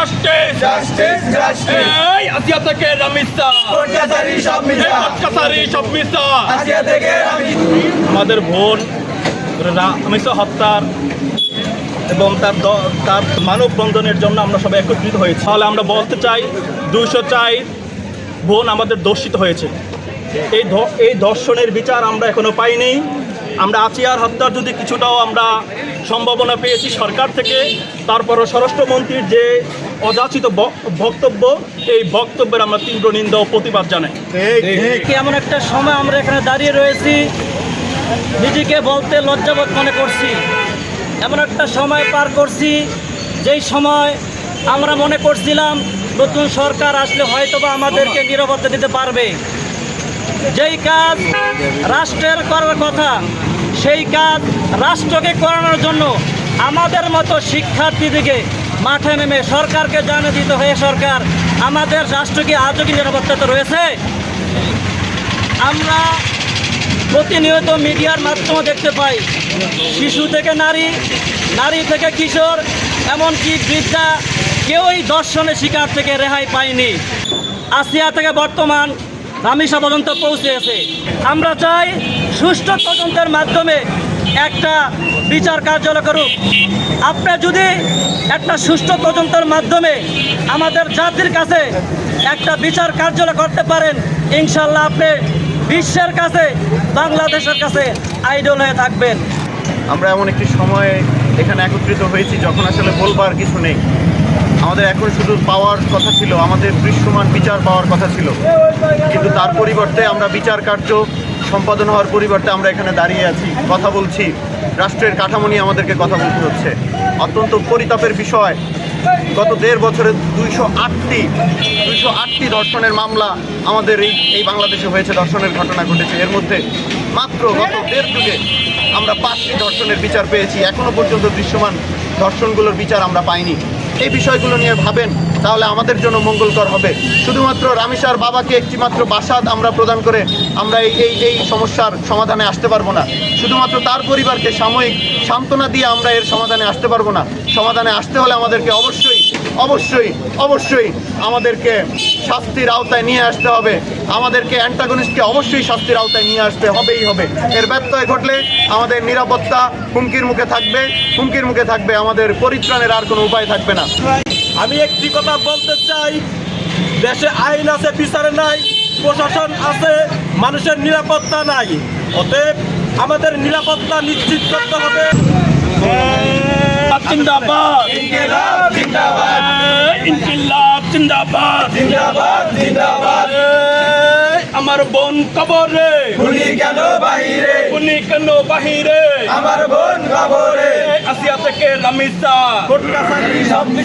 Justice justice justice এই আসিয়া থেকে রামিসা কোটকাছারি সব মিথ্যা কাছারি সব মিথ্যা আসিয়া থেকে আমাদের বোন রামিসা হত্যার এবং তার মানববন্ধনের জন্য আমরা সবাই একত্রিত হয়েছি। তাহলে আমরা বলতে চাই 204 বোন আমাদের দর্শিত হয়েছে। এই ধর্ষণের বিচার আমরা এখনো পাইনি। আমরা আসিয়ার হত্যার যদি কিছুটাও আমরা সম্ভাবনা পেয়েছি সরকার থেকে, তারপরও স্বরাষ্ট্রমন্ত্রীর যে অযাচিত বক্তব্য, এই বক্তব্যের আমরা তীব্র নিন্দা ও প্রতিবাদ জানাই। এমন একটা সময় আমরা এখানে দাঁড়িয়ে রয়েছি, নিজেকে বলতে লজ্জাবোধ মনে করছি। এমন একটা সময় পার করছি যেই সময় আমরা মনে করছিলাম নতুন সরকার আসলে হয়তোবা আমাদেরকে নিরাপত্তা দিতে পারবে। যেই কাজ রাষ্ট্রের করার কথা, সেই কাজ রাষ্ট্রকে করানোর জন্য আমাদের মতো শিক্ষার্থীদেরকে মাঠে নেমে সরকারকে জানিয়ে দিতে হয়ে সরকার আমাদের রাষ্ট্রকে আজও কি নিরাপত্তা রয়েছে? আমরা প্রতিনিয়ত মিডিয়ার মাধ্যমে দেখতে পাই শিশু থেকে নারী, নারী থেকে কিশোর, এমনকি বৃদ্ধা কেউই ধর্ষণের শিকার থেকে রেহাই পায়নি। আসিয়া থেকে বর্তমান রামিসা পর্যন্ত পৌঁছেছে। আমরা চাই সুষ্ঠু তদন্তের মাধ্যমে একটা বিচার কার্যালয় করুক। আপনি যদি একটা সুষ্ঠু তদন্তের মাধ্যমে আমাদের জাতির কাছে একটা বিচার কার্যালয় করতে পারেন, ইনশাল্লাহ আপনি বিশ্বের কাছে, বাংলাদেশের কাছে আইডল হয়ে থাকবেন। আমরা এমন একটি সময়ে এখানে একত্রিত হয়েছি যখন আসলে বলবার কিছু নেই। আমাদের এখন শুধু পাওয়ার কথা ছিল, আমাদের দৃশ্যমান বিচার পাওয়ার কথা ছিল, কিন্তু তার পরিবর্তে আমরা বিচার কার্য সম্পাদন হওয়ার পরিবর্তে আমরা এখানে দাঁড়িয়ে আছি, কথা বলছি। রাষ্ট্রের কাঠামো নিয়ে আমাদেরকে কথা বলতে হচ্ছে। অত্যন্ত পরিতাপের বিষয়, গত 1.5 বছরে 208টি ধর্ষণের মামলা আমাদের এই বাংলাদেশে হয়েছে, ধর্ষণের ঘটনা ঘটেছে। এর মধ্যে মাত্র গত 1.5 যুগে আমরা 5টি ধর্ষণের বিচার পেয়েছি। এখনও পর্যন্ত দৃশ্যমান ধর্ষণগুলোর বিচার আমরা পাইনি। এই বিষয়গুলো নিয়ে ভাবেন, তাহলে আমাদের জন্য মঙ্গলকর হবে। শুধুমাত্র রামিসার বাবাকে একটি মাত্র বাসাদ আমরা প্রদান করে আমরা এই সমস্যার সমাধানে আসতে পারবো না। শুধুমাত্র তার পরিবারকে সাময়িক সান্ত্বনা দিয়ে আমরা এর সমাধানে আসতে পারবো না। সমাধানে আসতে হলে আমাদেরকে অবশ্যই আমাদেরকে শাস্তির আওতায় নিয়ে আসতে হবে। আমাদেরকে অ্যান্টাগনিস্টকে অবশ্যই শাস্তির আওতায় নিয়ে আসতে হবেই হবে। এর ব্যত্যয় ঘটলে আমাদের নিরাপত্তা হুমকির মুখে থাকবে, আমাদের পরিত্রাণের আর কোনো উপায় থাকবে না। আমি একটি কথা বলতে চাই, দেশে আইন আছে, বিচার নাই, প্রশাসন আছে, মানুষের নিরাপত্তা নাই। অতএব আমাদের নিরাপত্তা নিশ্চিত করতে হবে। জিন্দাবাদ, ইনকিলাব জিন্দাবাদ, ইনকিলাব জিন্দাবাদ, জিন্দাবাদ জিন্দাবাদ। আমার বোন কবরে, খুনি কেন বাহিরে, খুনি কেন বাহিরে, আমার বোন কবরে। আসিয়া থেকে রামিসা কোটকাছারি সব